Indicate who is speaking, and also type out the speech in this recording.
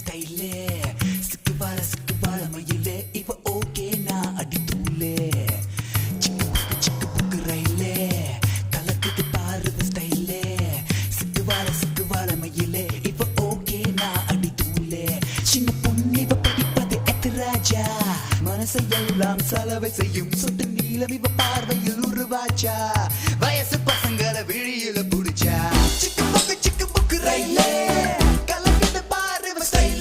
Speaker 1: ஸ்டைலே சிக்கு வாழ மயிலே இவ ஓகே நான் அடி தூளே சிக்கு புக்கு ரயிலே கலக்குது பாருது ஸ்டைலே சிக்கு வாழ மயிலே இவ ஓகே நான் அடி தூளே சின்ன பொண்ணு இவ படிப்பது எத்திராஜா மனசையெல்லாம் செலவை செய்யும் சொட்டு நீளம் இவ பார்வையில் உருவாச்சா வயசு பசங்கள விழியில புடிச்சா சிக்கு புக்கு ரயிலே